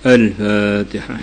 الفاتحة.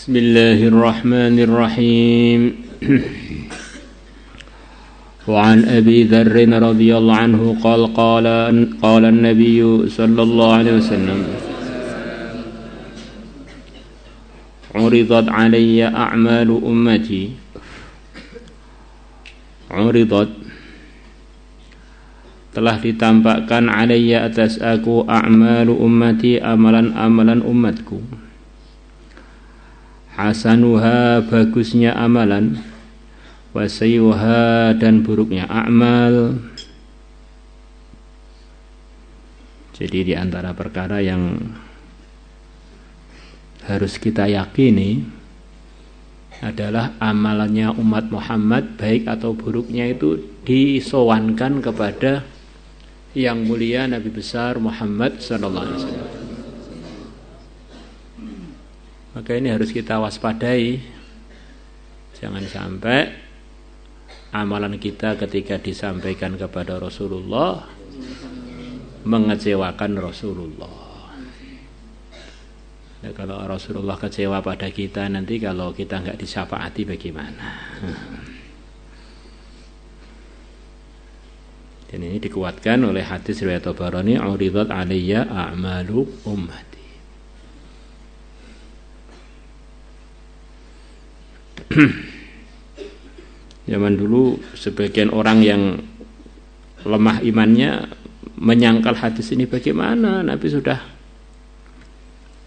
بسم الله الرحمن الرحيم. وعن أبي ذر رضي الله عنه قال النبي صلى الله عليه وسلم عرضت علي أعمال أمتي telah ditampakkan alayya atas aku a'malu ummati, amalan-amalan umatku. Hasanuha, bagusnya amalan, wasayuha, dan buruknya amal. Jadi di antara perkara yang harus kita yakini adalah amalannya umat Muhammad, baik atau buruknya, itu disowankan kepada yang mulia Nabi besar Muhammad sallallahu alaihi wasallam. Maka ini harus kita waspadai. Jangan sampai amalan kita ketika disampaikan kepada Rasulullah mengecewakan Rasulullah. Nah, kalau Rasulullah kecewa pada kita, nanti kalau kita enggak disyafaati bagaimana? Dan ini dikuatkan oleh hadis riwayat Tabarani, uridat alayya a'malu ummati. Zaman dulu sebagian orang yang lemah imannya menyangkal hadis ini, bagaimana Nabi sudah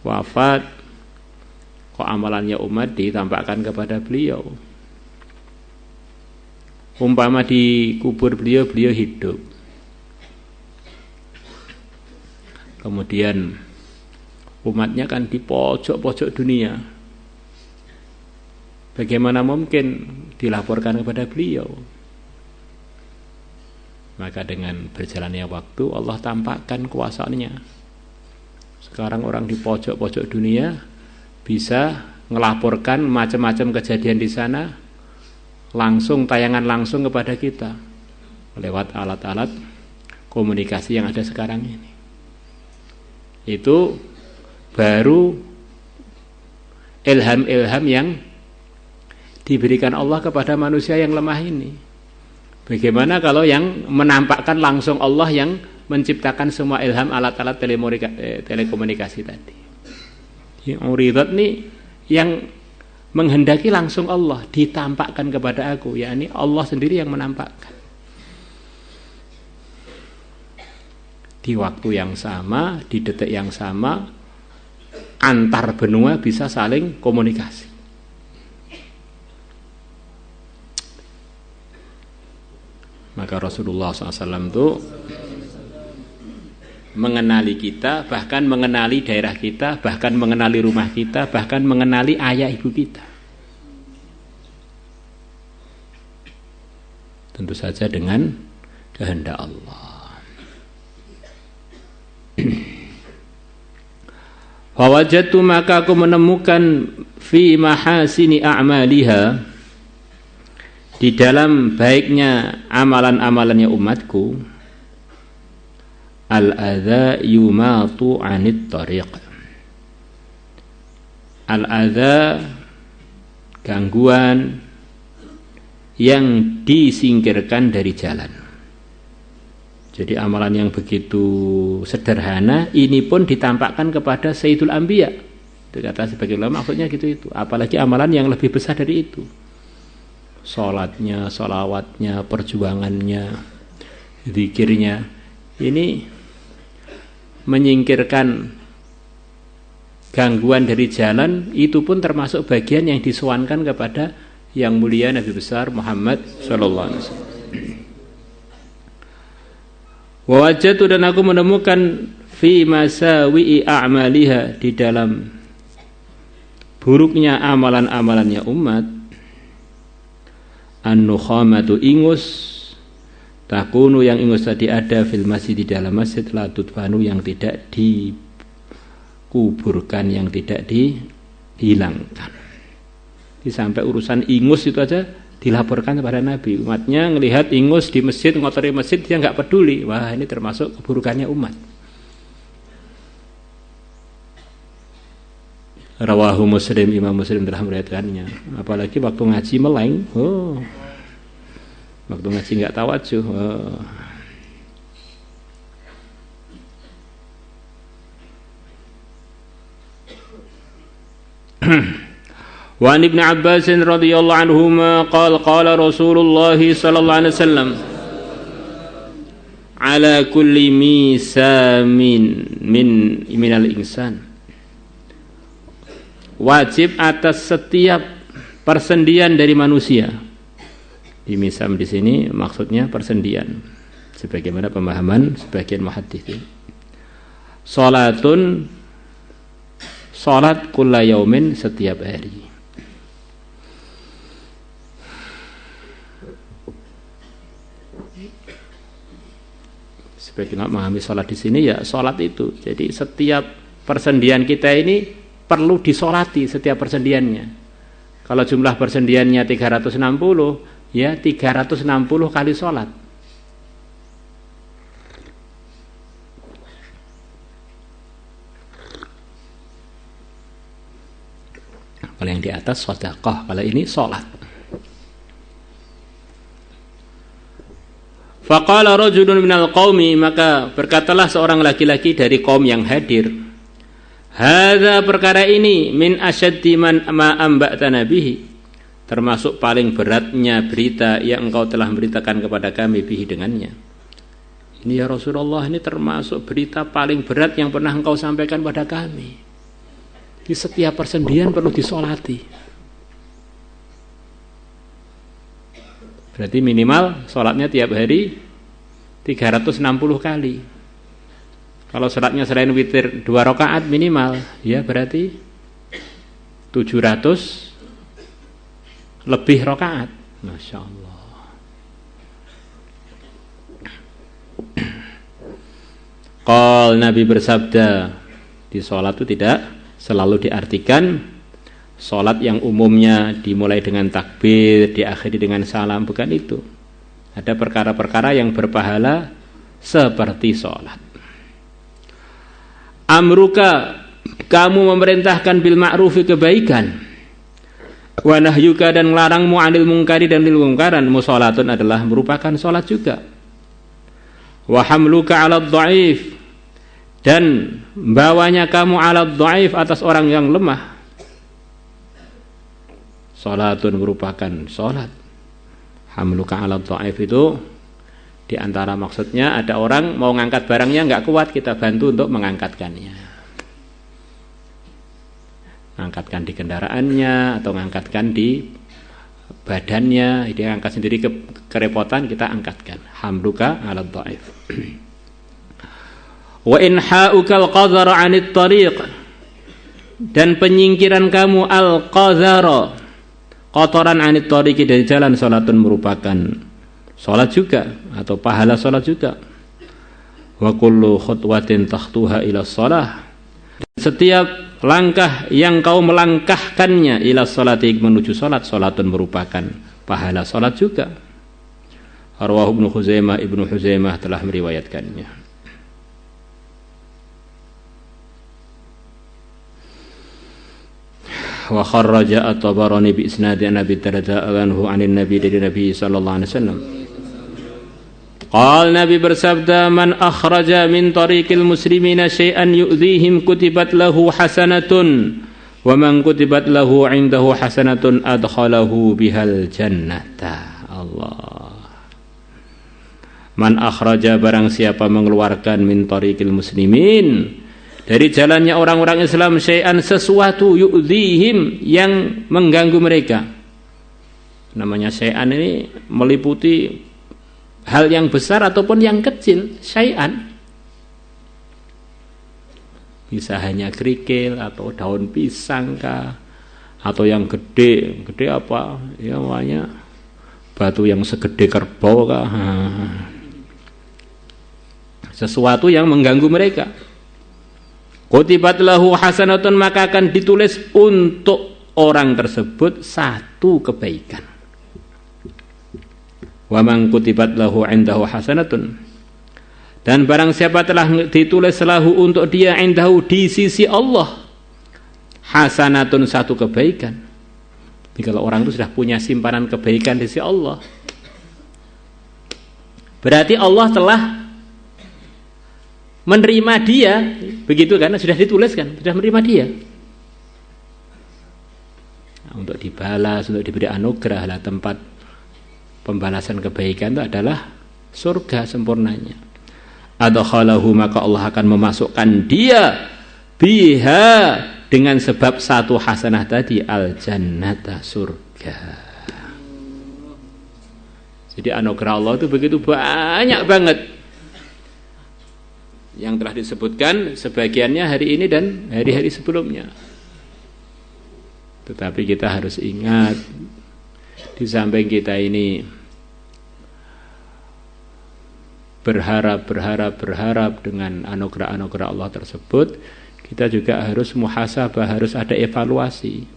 wafat kok amalannya umat ditampakkan kepada beliau. Umpama di kubur beliau hidup, kemudian umatnya kan di pojok-pojok dunia, bagaimana mungkin dilaporkan kepada beliau? Maka dengan berjalannya waktu Allah tampakkan kuasanya. Sekarang orang di pojok-pojok dunia bisa ngelaporkan macam-macam kejadian di sana, langsung, tayangan langsung kepada kita lewat alat-alat komunikasi yang ada sekarang ini. Itu baru ilham-ilham yang diberikan Allah kepada manusia yang lemah ini. Bagaimana kalau yang menampakkan langsung Allah yang menciptakan semua ilham alat-alat telekomunikasi tadi. Uridat nih yang menghendaki langsung Allah ditampakkan kepada aku, yakni Allah sendiri yang menampakkan. Di waktu yang sama, di detik yang sama, antar benua bisa saling komunikasi. Maka Rasulullah SAW itu mengenali kita, bahkan mengenali daerah kita, bahkan mengenali rumah kita, bahkan mengenali ayah ibu kita. Tentu saja dengan kehendak Allah. Fawajadtu, maka aku menemukan fi mahasini a'maliha, di dalam baiknya amalan-amalannya umatku, al-adza yumatu 'anit tariq, al-adza, gangguan yang disingkirkan dari jalan. Jadi amalan yang begitu sederhana ini pun ditampakkan kepada Sayyidul Anbiya. Itu kata sebagian ulama maksudnya gitu itu. Apalagi amalan yang lebih besar dari itu. Salatnya, salawatnya, perjuangannya, zikirnya. Ini menyingkirkan gangguan dari jalan, itu pun termasuk bagian yang disuankan kepada yang mulia Nabi besar Muhammad sallallahu alaihi wasallam. Wa wajadtu, dan aku menemukan fi masawi'i a'maliha, di dalam buruknya amalan-amalannya umat, an-nukhamatu, ingus, takunu, yang ingus tadi ada fil masjid, di dalam masjid, la tudfanu, yang tidak dikuburkan, yang tidak dihilangkan. Sampai urusan ingus itu aja dilaporkan kepada Nabi. Umatnya ngelihat ingus di masjid, ngotori masjid, dia nggak peduli. Wah, ini termasuk keburukannya umat. Rawahu Muslim, Imam Muslim telah meriwayatkannya. Apalagi waktu ngaji meleng, waktu ngaji nggak tawadhuh. Wa an Ibnu Abbas radhiyallahu anhuma qala Rasulullah sallallahu alaihi wasallam, ala kulli misamin minal insan, wajib atas setiap persendian dari manusia. Di misam di sini maksudnya persendian, sebagaimana pemahaman sebagian muhaddits. Salatun, salat kulla yaumin, setiap hari. Sebagian memahami salat di sini ya salat itu. Jadi setiap persendian kita ini perlu disolati, setiap persendiannya. Kalau jumlah persendiannya 360, ya 360 kali sholat. Kalau yang di atas sedekah, kalau ini sholat. Faqala rajulun minal qaumi, maka berkatalah seorang laki-laki dari kaum yang hadir, hadza, perkara ini, min asyaddi ma amba'tana bihi, termasuk paling beratnya berita yang engkau telah memberitakan kepada kami bihi, dengannya. Ini ya Rasulullah, ini termasuk berita paling berat yang pernah engkau sampaikan pada kami. Di setiap persendian perlu disolati. Berarti minimal sholatnya tiap hari 360 kali. Kalau sholatnya selain witir 2 rakaat minimal, ya berarti 700 lebih rakaat. Masya Allah. Qal, Nabi bersabda, di sholat itu tidak selalu diartikan sholat yang umumnya dimulai dengan takbir, diakhiri dengan salam, bukan itu. Ada perkara-perkara yang berpahala seperti sholat. Amruka, kamu memerintahkan bil ma'rufi, kebaikan, wa nahyuka, dan melarangmu anil mungkari, dan anil mungkaran, musolatun, adalah merupakan sholat juga. Wa hamluka ala dhaif, dan bawanya kamu ala dhaif, atas orang yang lemah, sholatun, merupakan sholat. Hamluka ala dhaif itu diantara maksudnya ada orang mau ngangkat barangnya nggak kuat, kita bantu untuk mengangkatkannya, angkatkan di kendaraannya atau ngangkatkan di badannya, dia angkat sendiri kerepotan, kita angkatkan. Hamluka ala dhaif. Wa inha'uka al-qadhara 'anit tariq, dan penyingkiran kamu al-qadhara, kotoran, anit tariqi, dari jalan, salatun, merupakan salat juga atau pahala salat juga. Wa kullu khutwatin takhtuha ila shalah, setiap langkah yang kau melangkahkannya ila sholati, menuju salat, salatun, merupakan pahala salat juga. Rawahu Ibnu Huzaimah telah meriwayatkannya. wa kharraja at-Tabarani bi isnad Abi Darda anhu 'anil Nabi dari Nabi sallallahu alaihi wasallam. Qal Nabi bersabda, man akhraja min tariqil muslimina syai'an yu'dhihim kutibat lahu hasanatun wa man kutibat lahu 'indahu hasanatun adkhalahu bihal jannata. Allah. Man akhraja, barang siapa mengeluarkan min tariqil muslimin, dari jalannya orang-orang Islam, syai'an, sesuatu, yu'dhihim, yang mengganggu mereka. Namanya syai'an ini meliputi hal yang besar ataupun yang kecil. Syai'an bisa hanya kerikil atau daun pisang kah, atau yang gede apa ya, namanya batu yang segede kerbau kah, sesuatu yang mengganggu mereka. Kutibat lahu hasanatun, maka akan ditulis untuk orang tersebut satu kebaikan. Wa man kutibat lahu 'indahu hasanatun, dan barang siapa telah ditulis lahu untuk dia, 'indahu, di sisi Allah, hasanatun, satu kebaikan. Jadi kalau orang itu sudah punya simpanan kebaikan di sisi Allah, berarti Allah telah menerima dia, begitu kan? Sudah ditulis kan? Sudah menerima dia. Nah, untuk dibalas, untuk diberi anugerah lah, tempat pembalasan kebaikan itu adalah surga sempurnanya. Adkhalahu, maka Allah akan memasukkan dia biha, dengan sebab satu hasanah tadi, al jannata, surga. Jadi anugerah Allah itu begitu banyak banget, yang telah disebutkan sebagiannya hari ini dan hari-hari sebelumnya. Tetapi kita harus ingat, di samping kita ini berharap dengan anugerah-anugerah Allah tersebut, kita juga harus muhasabah, harus ada evaluasi.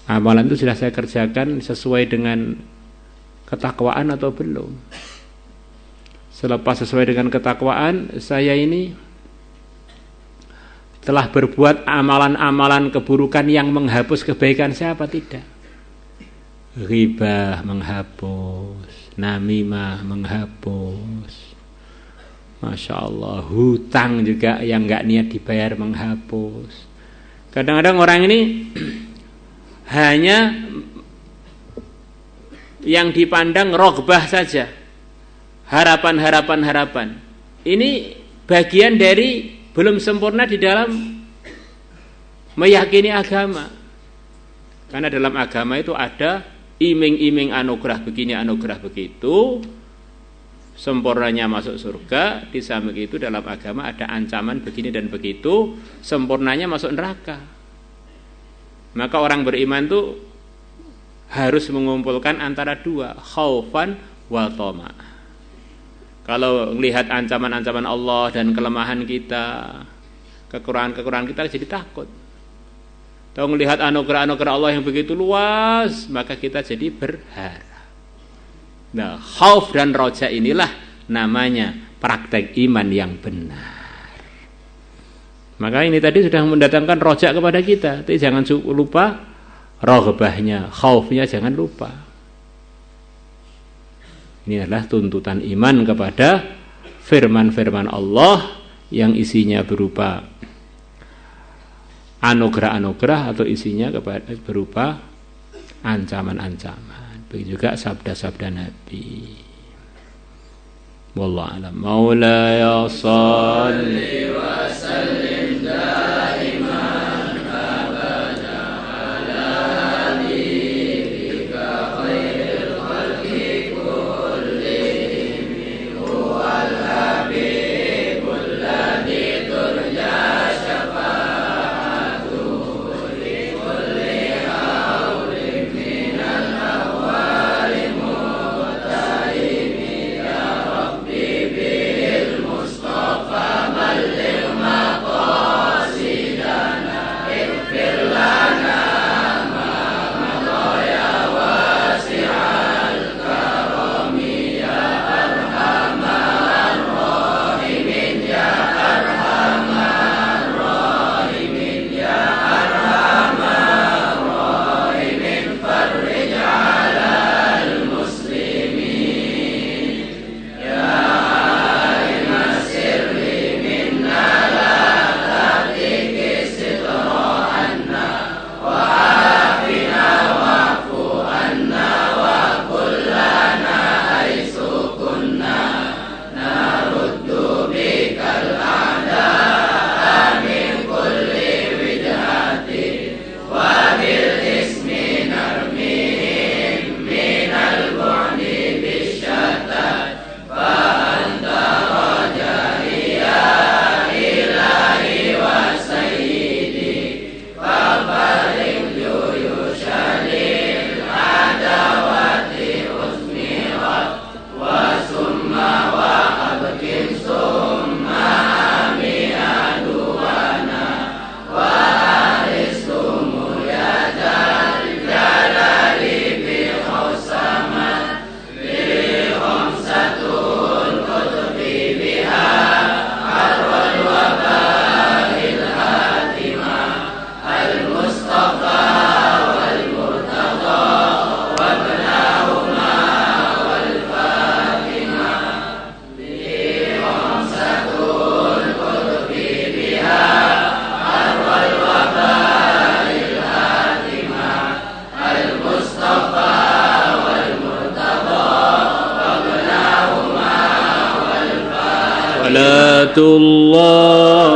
Amalan itu sudah saya kerjakan sesuai dengan ketakwaan atau belum? Selepas sesuai dengan ketakwaan, saya ini telah berbuat amalan-amalan keburukan yang menghapus kebaikan saya apa tidak? Ghibah menghapus, namimah menghapus, Masya Allah, hutang juga yang nggak niat dibayar menghapus. Kadang-kadang orang ini hanya yang dipandang rogbah saja, harapan. Ini bagian dari belum sempurna di dalam meyakini agama. Karena dalam agama itu ada iming-iming anugerah begini, anugerah begitu, sempurnanya masuk surga. Di samping itu dalam agama ada ancaman begini dan begitu, sempurnanya masuk neraka. Maka orang beriman itu harus mengumpulkan antara dua, khaufan wa tama. Kalau melihat ancaman-ancaman Allah dan kelemahan kita, kekurangan-kekurangan kita, jadi takut. Kalau melihat anugerah-anugerah Allah yang begitu luas, maka kita jadi berharap. Nah, khauf dan roja inilah namanya praktek iman yang benar. Maka ini tadi sudah mendatangkan roja kepada kita. Tapi jangan lupa roghbahnya, khaufnya jangan lupa. Ini adalah tuntutan iman kepada firman-firman Allah yang isinya berupa anugerah-anugerah atau isinya berupa ancaman-ancaman. Begitu juga sabda-sabda Nabi. Wallahu a'lam. Maulaya shalli wa sallim daiman abada ala habibika khairil khalqi kullihim, huwal habibul ladzi turja syafa'atuhu li kulli hawlin minal awwali mu'taimi ya rabbi bil mustafa balligh maqam warahmatullahi